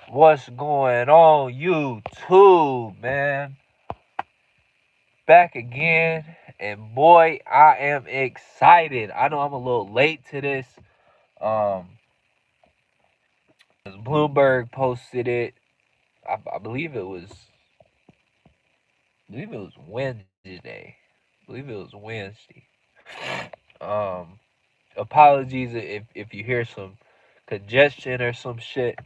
What's going on, YouTube, man? Back again, and boy, I am excited. I know I'm a little late to this. Um, Bloomberg posted it. I believe it was. I believe it was Wednesday. I believe it was Wednesday. Um, Apologies if you hear some congestion or some shit.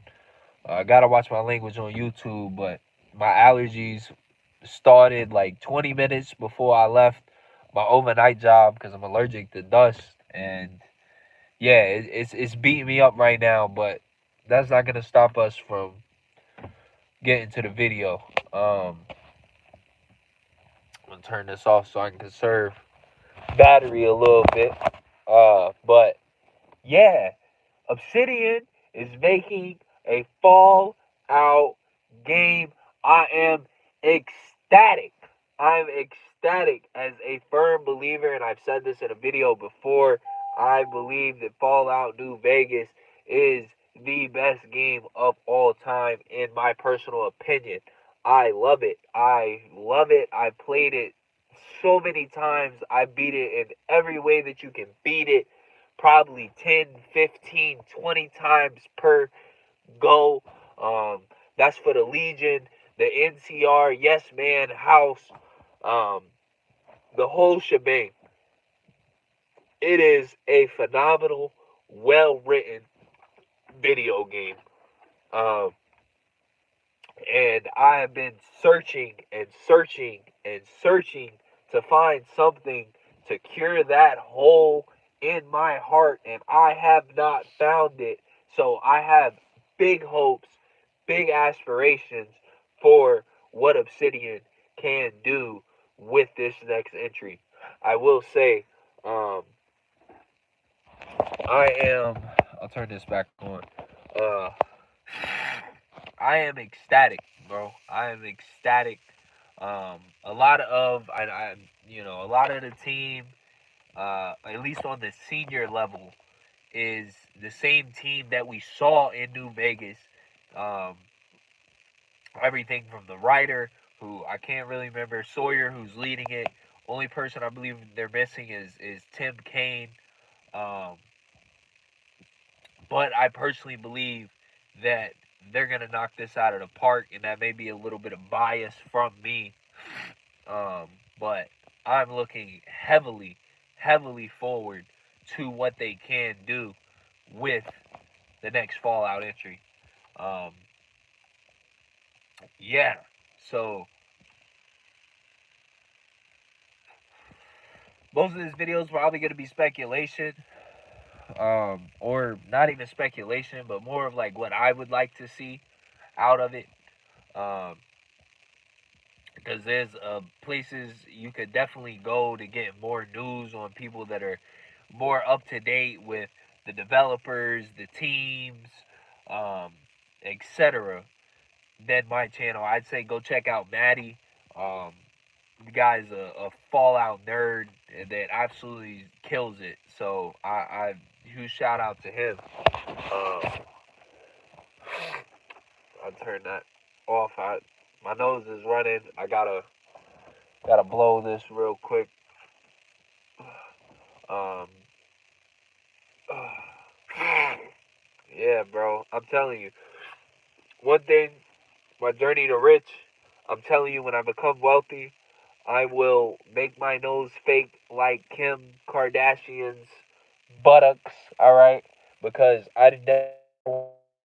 I gotta watch my language on YouTube, but my allergies started like 20 minutes before I left my overnight job because I'm allergic to dust. And yeah, it's beating me up right now, but that's not gonna stop us from getting to the video. I'm gonna turn this off so I can conserve battery a little bit. But yeah, Obsidian is making a Fallout game. I am ecstatic. I'm ecstatic as a firm believer, and I've said this in a video before. I believe that Fallout New Vegas is the best game of all time, in my personal opinion. I love it. I love it. I played it so many times. I beat it in every way that you can beat it, probably 10, 15, 20 times per go. Um, that's for the Legion, the NCR, Yes Man, House, um, the whole shebang. It is a phenomenal, well written video game. Um, and I have been searching and searching and searching to find something to cure that hole in my heart, and I have not found it. So I have big hopes, big aspirations for what Obsidian can do with this next entry. I will say, um, I am. I'll turn this back on. Uh, I am ecstatic, bro. I am ecstatic. A lot of a lot of the team, at least on the senior level, is the same team that we saw in New Vegas. Um, Everything from the writer, who I can't really remember, Sawyer, who's leading it. Only person I believe they're missing is Tim Kaine. Um, but I personally believe that they're gonna knock this out of the park, and that may be a little bit of bias from me. Um, but I'm looking heavily, heavily forward to what they can do with the next Fallout entry. Um, yeah. So most of this video is probably going to be speculation, or not even speculation, but more of like what I would like to see out of it. Um, because there's places you could definitely go to get more news on people that are more up to date with the developers, the teams, um, etc. than my channel. I'd say go check out Maddie. Um, the guy's a Fallout nerd that absolutely kills it. So I huge shout out to him. I'll turn that off. My nose is running. I gotta blow this real quick. Um, yeah, bro. I'm telling you, one thing, my journey to rich. I'm telling you, when I become wealthy, I will make my nose fake like Kim Kardashian's buttocks. All right, because I never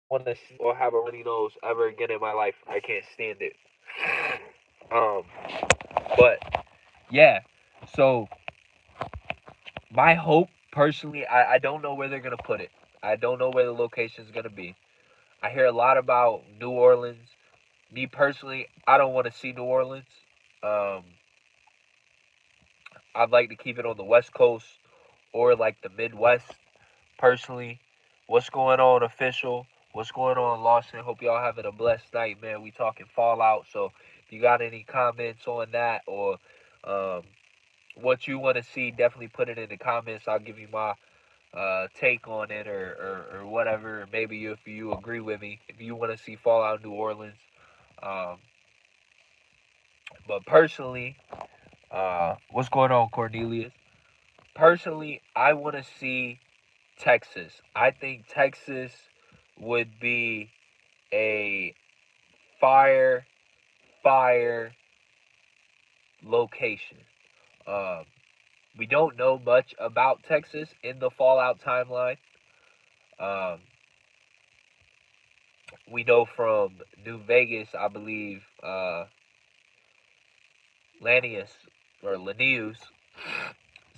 want to see or have a runny nose ever again in my life. I can't stand it. Um, but yeah. So my hope, personally, I don't know where they're gonna put it. I don't know where the location is gonna be. I hear a lot about New Orleans. Me personally, I don't want to see New Orleans. Um, I'd like to keep it on the West Coast or like the Midwest. Personally, what's going on, official? What's going on, Lawson? Hope y'all having a blessed night, man. We talking Fallout, so if you got any comments on that, or um, what you want to see, definitely put it in the comments. I'll give you my take on it or whatever. Maybe if you agree with me, if you want to see Fallout New Orleans. Um, but personally, what's going on, Cornelius? Personally, I want to see Texas. I think Texas would be a fire, fire location. Um, we don't know much about Texas in the Fallout timeline. Um, we know from New Vegas, I believe, Lanius or Linnaeus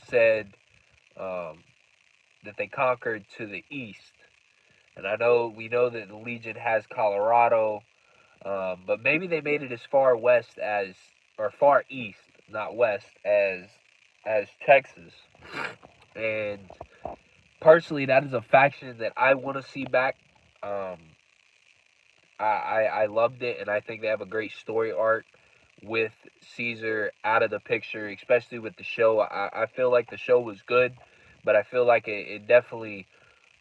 said um, that they conquered to the east. And we know that the Legion has Colorado, but maybe they made it as far west as, or far east, not west, as Texas. And personally, that is a faction that I want to see back. Um, I loved it, and I think they have a great story arc with Caesar out of the picture, especially with the show. I feel like the show was good, but I feel like it definitely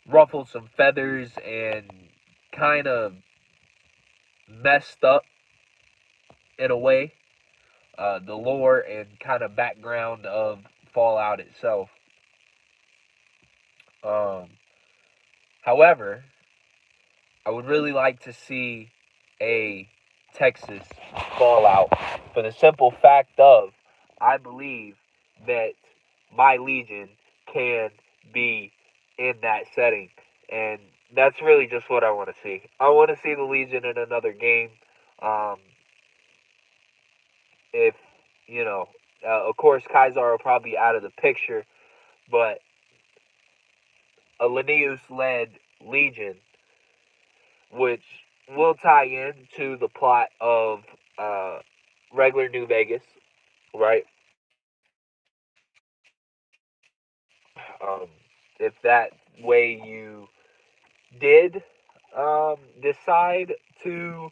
ruffled some feathers and kind of messed up in a way the lore and kind of background of Fallout itself. Um, However, I would really like to see a Texas Fallout for the simple fact of I believe that my Legion can be in that setting. And that's really just what I want to see. I want to see the Legion in another game. Um, if, you know, of course, Kaisar will probably be out of the picture, but a Linnaeus led Legion, which will tie into the plot of uh, regular New Vegas, right? If that way you did decide to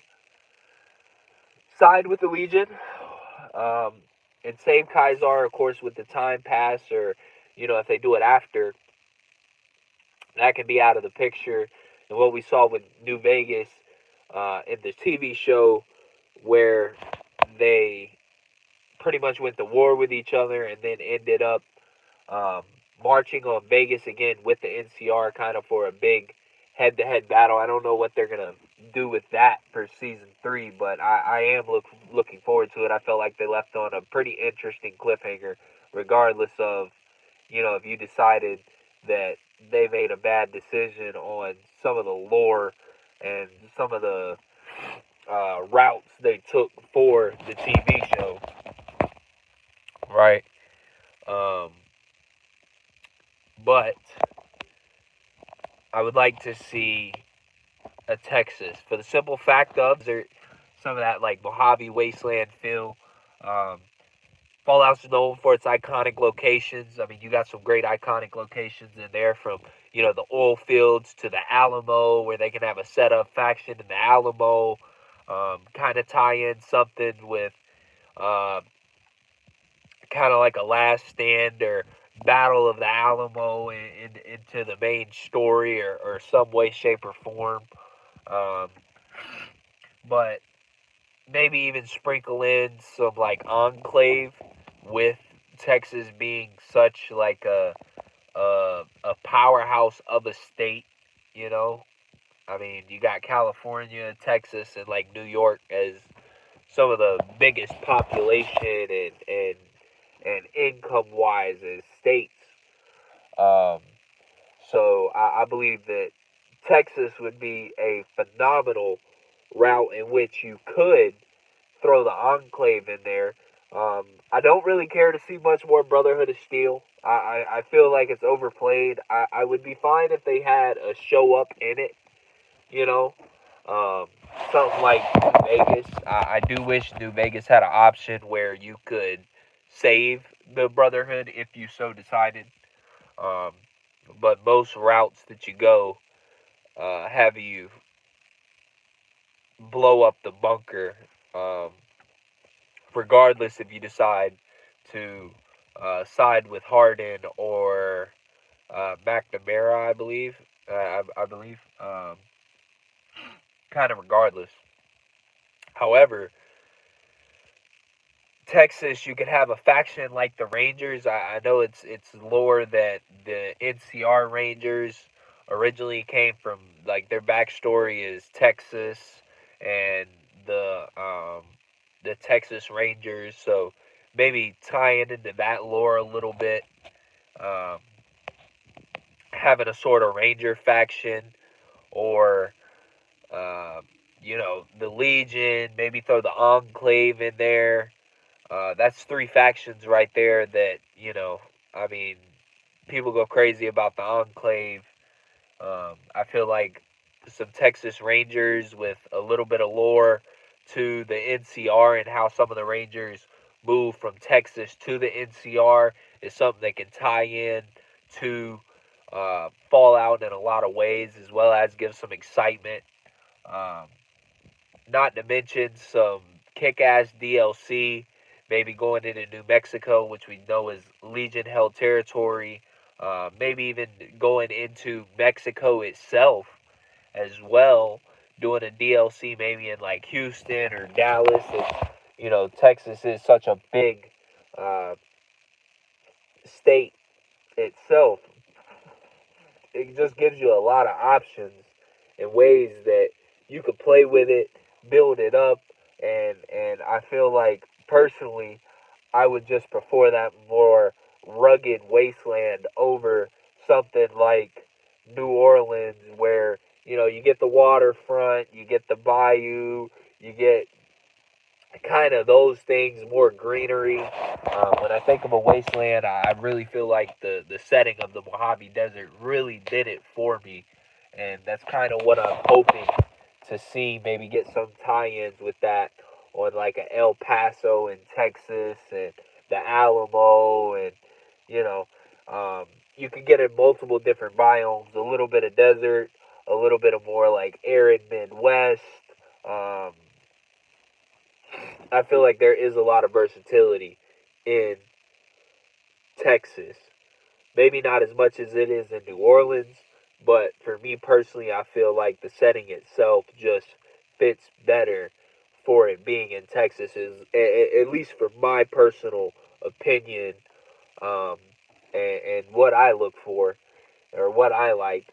side with the Legion um, and save Kaisar, of course, with the time pass, or if they do it after, that can be out of the picture. And what we saw with New Vegas in the TV show, where they pretty much went to war with each other and then ended up um, marching on Vegas again with the NCR kind of for a big head to head battle. I don't know what they're going to do with that for season 3, but I am looking forward to it. I felt like they left on a pretty interesting cliffhanger, regardless of, if you decided that they made a bad decision on some of the lore and some of the routes they took for the TV show, right? Um, but I would like to see a Texas for the simple fact of there some of that like Mojave Wasteland feel. Um, Fallout's known for its iconic locations. I mean, you got some great iconic locations in there from the oil fields to the Alamo, where they can have a set up faction in the Alamo. Kind of tie in something with uh, kind of like a last stand or battle of the Alamo into the main story or some way, shape, or form. Um, but maybe even sprinkle in some like enclave with Texas being such like a powerhouse of a state. You know, I mean, you got California, Texas, and like New York as some of the biggest population and income wise as states. Um, so I believe that Texas would be a phenomenal route in which you could throw the Enclave in there. I don't really care to see much more Brotherhood of Steel. I feel like it's overplayed. I would be fine if they had a show up in it, you know. Um, Something like New Vegas. I do wish New Vegas had an option where you could save the Brotherhood if you so decided. Um, but most routes that you go have you blow up the bunker, um, regardless if you decide to side with Harden or McNamara, I believe. I believe. Kind of regardless. However, Texas, you could have a faction like the Rangers. I know it's lore that the NCR Rangers originally came from, like, their backstory is Texas, and the Texas Rangers. So maybe tying into that lore a little bit, um, having a sort of Ranger faction, or uh, the Legion. Maybe throw the Enclave in there. That's three factions right there that, I mean, people go crazy about the Enclave. I feel like some Texas Rangers with a little bit of lore to the NCR, and how some of the Rangers move from Texas to the NCR is something that can tie in to Fallout in a lot of ways, as well as give some excitement. Um, Not to mention some kick-ass DLC, maybe going into New Mexico, which we know is Legion-held territory. Maybe even going into Mexico itself as well, doing a DLC maybe in like Houston or Dallas. Texas is such a big uh, state itself. It just gives you a lot of options and ways that you could play with it, build it up, and I feel like personally I would just prefer that more rugged wasteland over something like New Orleans, where you get the waterfront, you get the bayou, you get kind of those things, more greenery. When I think of a wasteland, I really feel like the setting of the Mojave Desert really did it for me, and that's kind of what I'm hoping to see. Maybe get some tie-ins with that on like a El Paso in Texas, and the Alamo, and you know, you can get in multiple different biomes. A little bit of desert, a little bit of more like arid Midwest. Um, I feel like there is a lot of versatility in Texas. Maybe not as much as it is in New Orleans, but for me personally, I feel like the setting itself just fits better for it being in Texas. Is at least for my personal opinion, um, and what I look for, or what I like.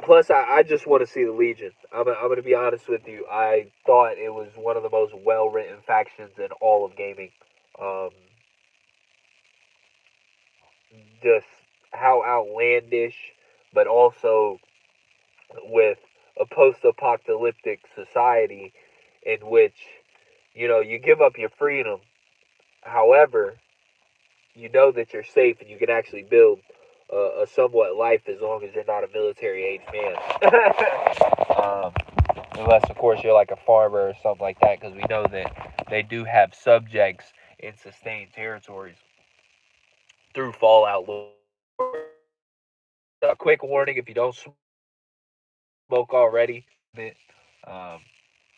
Plus, I just want to see the Legion. I'm going to be honest with you. I thought it was one of the most well written factions in all of gaming. Um, just how outlandish, but also with a post apocalyptic society in which, you give up your freedom. However, you know that you're safe and you can actually build a somewhat life as long as you're not a military age man. um, Unless, of course, you're like a farmer or something like that, because we know that they do have subjects in sustained territories through Fallout lore. A quick warning: if you don't smoke already, um,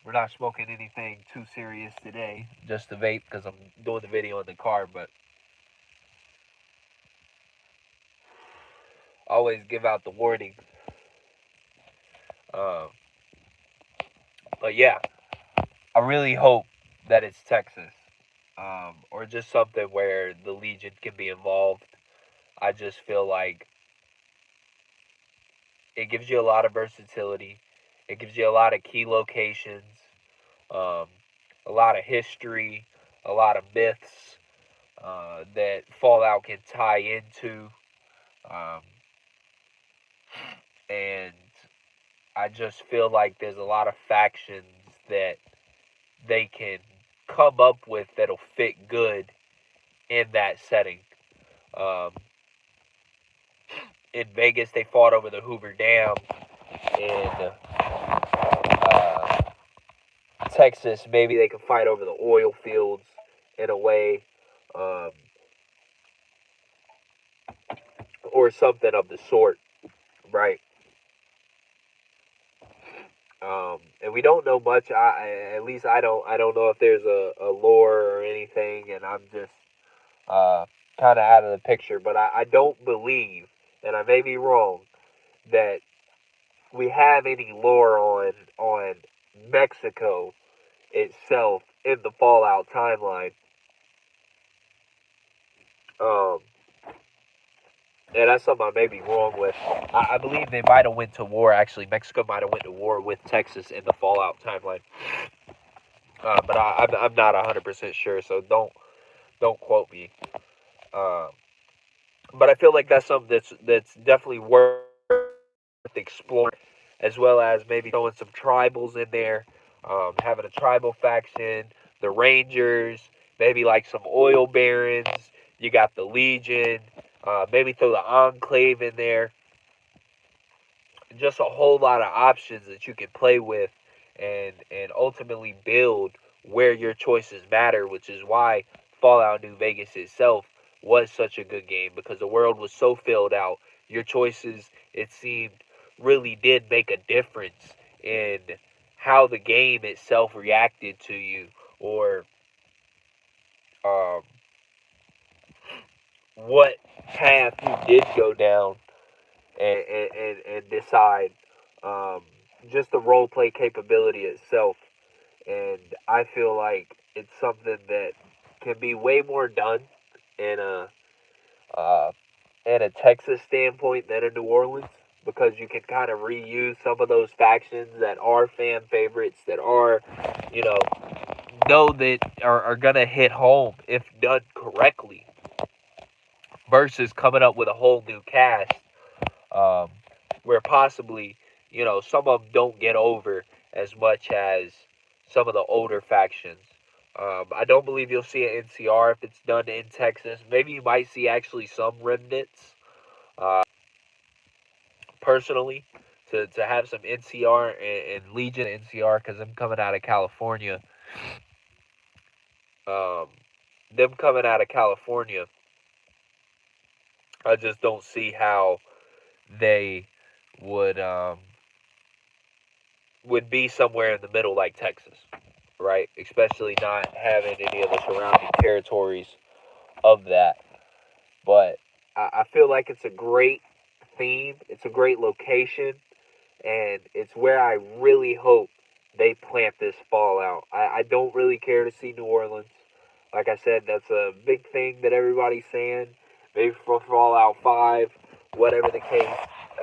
we're not smoking anything too serious today. Just the vape, because I'm doing the video in the car. But always give out the warning. Um, but yeah, I really hope that it's Texas, or just something where the Legion can be involved. I just feel like it gives you a lot of versatility. It gives you a lot of key locations, um, a lot of history, a lot of myths that Fallout can tie into. Um, and I just feel like there's a lot of factions that they can come up with that'll fit good in that setting. Um, in Vegas, they fought over the Hoover Dam. In Texas, maybe they can fight over the oil fields in a way, um, or something of the sort, right? And we don't know much. At least I don't. I don't know if there's a lore or anything, and I'm just kind of out of the picture. But I don't believe, and I may be wrong, that we have any lore on Mexico itself in the Fallout timeline. Um, and that's something I may be wrong with. I believe they might have went to war. Actually, Mexico might have went to war with Texas in the Fallout timeline. But I'm not 100% sure, so don't quote me. Um, but I feel like that's something that's definitely worth exploring, as well as maybe throwing some tribals in there, having a tribal faction, the Rangers, maybe like some oil barons. You got the Legion. Maybe throw the Enclave in there. Just a whole lot of options that you can play with, and ultimately build where your choices matter, which is why Fallout New Vegas itself was such a good game, because the world was so filled out. Your choices, it seemed, really did make a difference in how the game itself reacted to you, or um, what path you did go down, and decide, um, just the role play capability itself. And I feel like it's something that can be way more done in uh, a Texas standpoint than a New Orleans, because you can kind of reuse some of those factions that are fan favorites, that are, you know that are gonna hit home if done correctly, versus coming up with a whole new cast, um, where possibly, some of them don't get over as much as some of the older factions. I don't believe you'll see an NCR if it's done in Texas. Maybe you might see actually some remnants, personally, to have some NCR and Legion NCR, because them coming out of California, um, I just don't see how they would um, would be somewhere in the middle like Texas, right? Especially not having any of the surrounding territories of that. But I feel like it's a great theme. It's a great location, and it's where I really hope they plant this Fallout. I don't really care to see New Orleans. Like I said, that's a big thing that everybody's saying. Maybe for Fallout 5, whatever the case.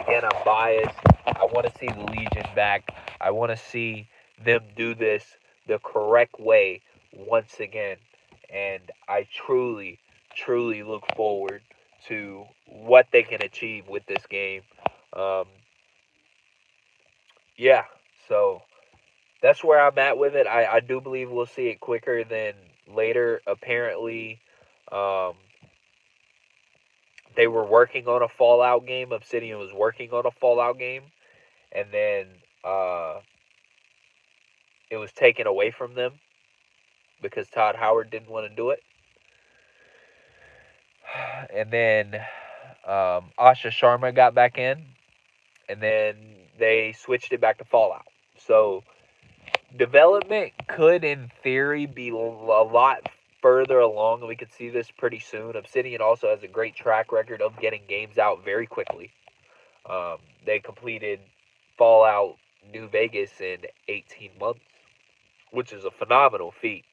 Again, I'm biased. I want to see the Legion back. I want to see them do this the correct way once again. And I truly, truly look forward to what they can achieve with this game. Um, yeah, so that's where I'm at with it. I do believe we'll see it quicker than later. Apparently, um, they were working on a Fallout game. Obsidian was working on a Fallout game, and then uh, it was taken away from them because Todd Howard didn't want to do it. And then Asha Sharma got back in, and then they switched it back to Fallout. So development could, in theory, be a lot further along, and we could see this pretty soon. Obsidian also has a great track record of getting games out very quickly. They completed Fallout New Vegas in 18 months, which is a phenomenal feat.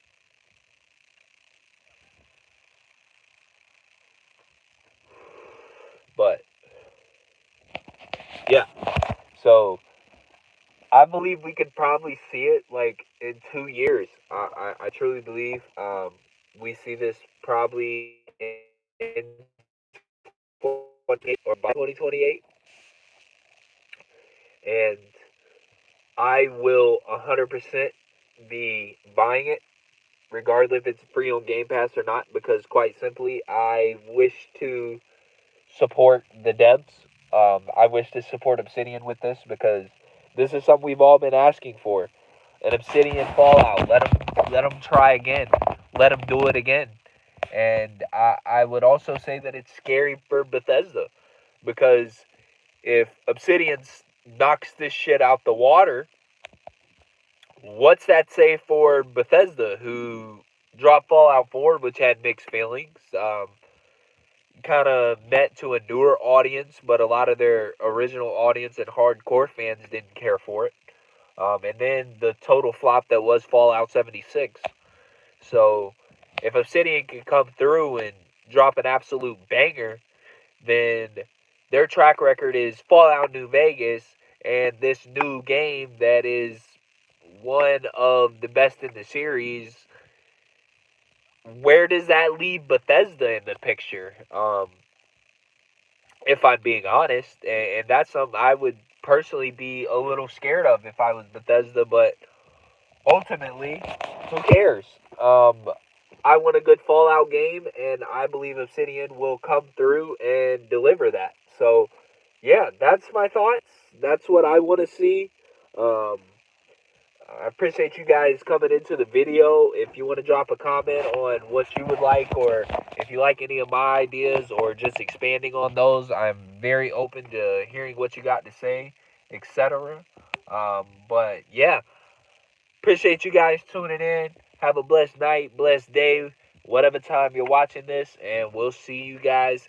But yeah, so I believe we could probably see it like in 2 years. I truly believe, we see this probably in 2028 or by 2028. And I will 100% be buying it, regardless if it's free on Game Pass or not, because quite simply, I wish to support the devs. I wish to support Obsidian with this, because this is something we've all been asking for. An Obsidian Fallout. Let them try again. Let them do it again. And I would also say that it's scary for Bethesda, because if Obsidian knocks this shit out the water, what's that say for Bethesda, who dropped Fallout 4, which had mixed feelings? kind of meant to a newer audience, but a lot of their original audience and hardcore fans didn't care for it. And then the total flop that was Fallout 76. So if Obsidian can come through and drop an absolute banger, then their track record is Fallout New Vegas and this new game that is one of the best in the series. Where does that leave Bethesda in the picture? If I'm being honest, and that's something I would personally be a little scared of if I was Bethesda, but ultimately, who cares? I want a good Fallout game, and I believe Obsidian will come through and deliver that. So, yeah, that's my thoughts. That's what I want to see. Um, I appreciate you guys coming into the video. If you want to drop a comment on what you would like, or if you like any of my ideas, or just expanding on those, I'm very open to hearing what you got to say, etc. But yeah, appreciate you guys tuning in. Have a blessed night, blessed day, whatever time you're watching this, and we'll see you guys